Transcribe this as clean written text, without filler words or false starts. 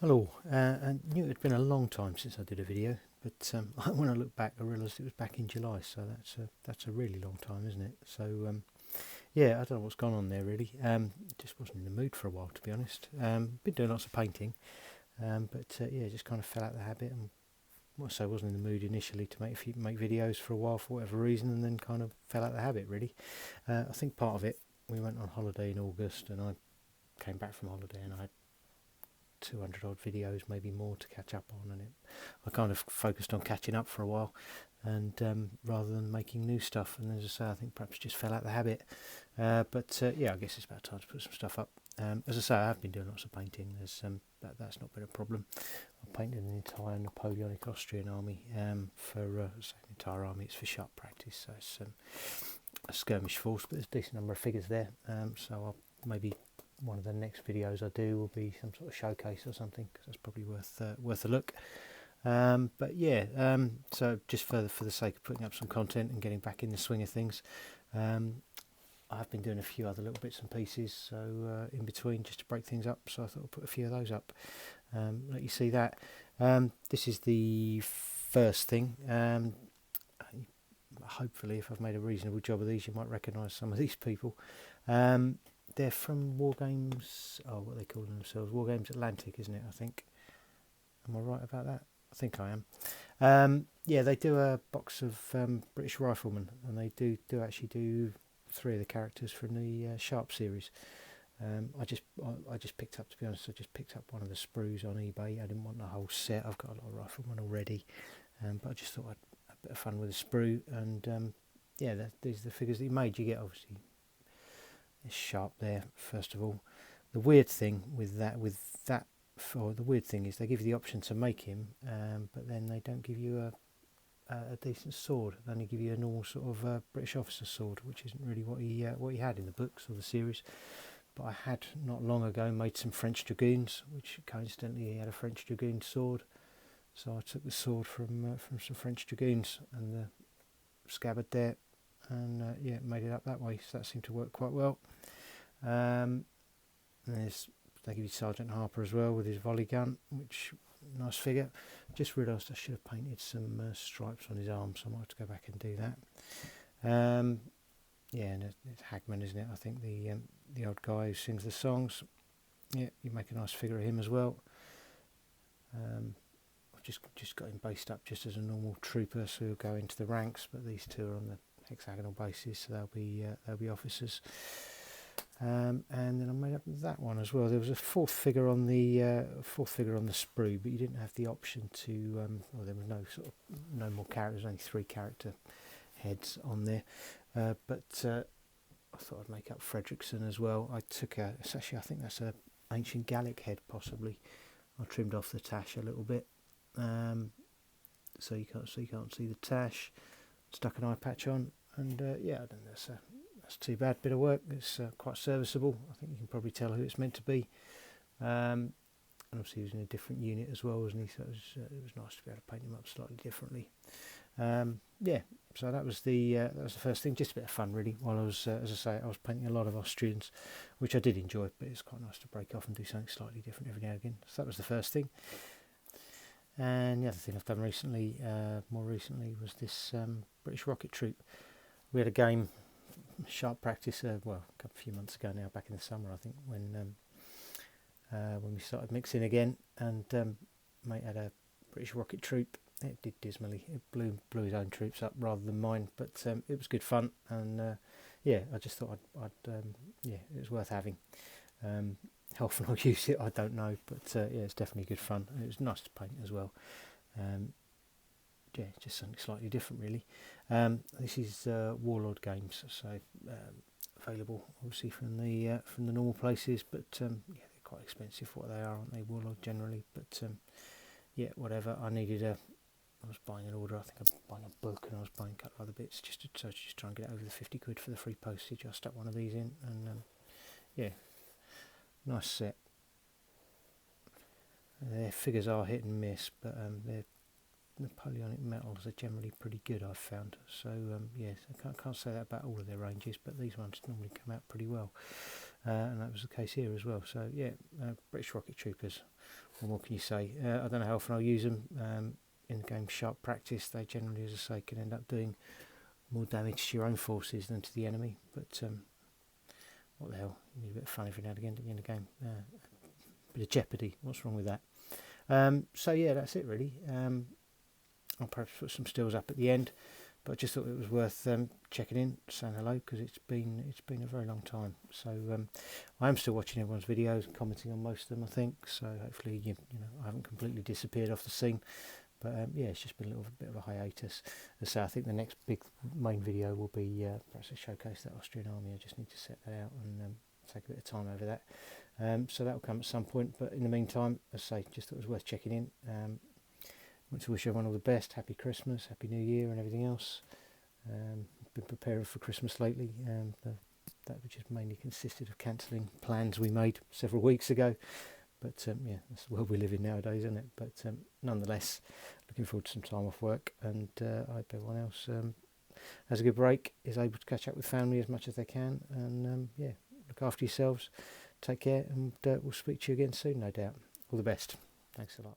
Hello, I knew it had been a long time since I did a video, but when I look back, I realised it was back in July, so that's a really long time, isn't it? So yeah, I don't know what's gone on there really. Just wasn't in the mood for a while, to be honest. Been doing lots of painting, but yeah, just kind of fell out of the habit, and so I wasn't in the mood initially to make videos for a while for whatever reason, and then kind of fell out of the habit really. I think part of it, we went on holiday in August, and I came back from holiday, and I had 200 odd videos, maybe more, to catch up on, and I kind of focused on catching up for a while, and rather than making new stuff. And as I say, I think perhaps just fell out of the habit. But yeah, I guess it's about time to put some stuff up. As I say, I have been doing lots of painting. That's not been a problem. I painted an entire Napoleonic Austrian army for say the entire army. It's for sharp practice, so it's a skirmish force, but there's a decent number of figures there. So I'll maybe one of the next videos I do will be some sort of showcase or something, because that's probably worth a look. But yeah, so just for the sake of putting up some content and getting back in the swing of things, I've been doing a few other little bits and pieces, so in between, just to break things up. So I thought I'd put a few of those up. Let you see that. This is the first thing. Hopefully, if I've made a reasonable job of these, you might recognise some of these people. They're from War Games. Oh, what are they calling themselves? War Games Atlantic, isn't it? I think. Am I right about that? I think I am. Yeah, they do a box of British Riflemen, and they do actually do three of the characters from the Sharp series. I just picked up, to be honest, I just picked up one of the sprues on eBay. I didn't want the whole set. I've got a lot of Riflemen already, but I just thought I'd have a bit of fun with a sprue. And yeah, these are the figures that he made. You get obviously this Sharp there first of all. The weird thing with that, the weird thing is they give you the option to make him, but then they don't give you a decent sword. They only give you a normal sort of British officer sword, which isn't really what he had in the books or the series. But I had not long ago made some French dragoons, which coincidentally he had a French dragoon sword. So I took the sword from some French dragoons and the scabbard there, and yeah, made it up that way. So that seemed to work quite well. They give you Sergeant Harper as well with his volley gun, which nice figure. Just realised I should have painted some stripes on his arms, so I might have to go back and do that. Yeah, and it's Hagman, isn't it? I think the old guy who sings the songs. Yeah, you make a nice figure of him as well. I've just got him based up just as a normal trooper, so he'll go into the ranks. But these two are on the hexagonal basis, so they'll be officers. And then I made up that one as well. There was a fourth figure on the sprue, but you didn't have the option to. Well, there was no more characters. Only 3 character heads on there. But I thought I'd make up Fredrickson as well. I think that's a ancient Gallic head possibly. I trimmed off the tash a little bit, so you can't see the tash. Stuck an eye patch on, and yeah, I don't think that's too bad. Bit of work. It's quite serviceable. I think you can probably tell who it's meant to be. And obviously he was in a different unit as well, wasn't he? So it was nice to be able to paint him up slightly differently. Yeah, so that was the first thing. Just a bit of fun really. While I was, as I say, I was painting a lot of Austrians, which I did enjoy, but it's quite nice to break off and do something slightly different every now and again. So that was the first thing. And the other thing I've done recently, more recently, was this British Rocket Troop. We had a game, sharp practice, a few months ago now, back in the summer I think, when we started mixing again, and mate had a British Rocket Troop. It did dismally. It blew his own troops up rather than mine, but it was good fun, and yeah, I just thought yeah, it was worth having. How often I'll use it, I don't know, but yeah, it's definitely good fun, and it was nice to paint as well. Yeah, just something slightly different really. This is Warlord Games, so available obviously from the normal places, but yeah, they're quite expensive for what they are, aren't they? Warlord generally, but yeah, whatever. I was buying an order. I think I was buying a book, and I was buying a couple of other bits just to try and get over the 50 quid for the free postage. I stuck one of these in, and yeah, nice set. Their figures are hit and miss, but their Napoleonic metals are generally pretty good, I've found. So yes, I can't say that about all of their ranges, but these ones normally come out pretty well, and that was the case here as well. So yeah, British Rocket Troopers, And what can you say? I don't know how often I'll use them. In the game Sharp Practice, they generally, as I say, can end up doing more damage to your own forces than to the enemy. But what the hell? You need a bit of fun every now and again at the end of the game. Bit of jeopardy. What's wrong with that? So yeah, that's it really. I'll perhaps put some stills up at the end, but I just thought it was worth checking in, saying hello, because it's been a very long time. So I am still watching everyone's videos, commenting on most of them, I think. So hopefully you know I haven't completely disappeared off the scene. But yeah, it's just been a little bit of a hiatus. As I say, I think the next big main video will be perhaps a showcase that Austrian army. I just need to set that out and take a bit of time over that. So that will come at some point. But in the meantime, as I say, just thought it was worth checking in. Want to wish everyone all the best. Happy Christmas, Happy New Year, and everything else. Been preparing for Christmas lately. That just mainly consisted of cancelling plans we made several weeks ago. But yeah, that's the world we live in nowadays, isn't it? But nonetheless, looking forward to some time off work, and I hope everyone else has a good break, is able to catch up with family as much as they can, and yeah, look after yourselves, take care, and we'll speak to you again soon, no doubt. All the best. Thanks a lot.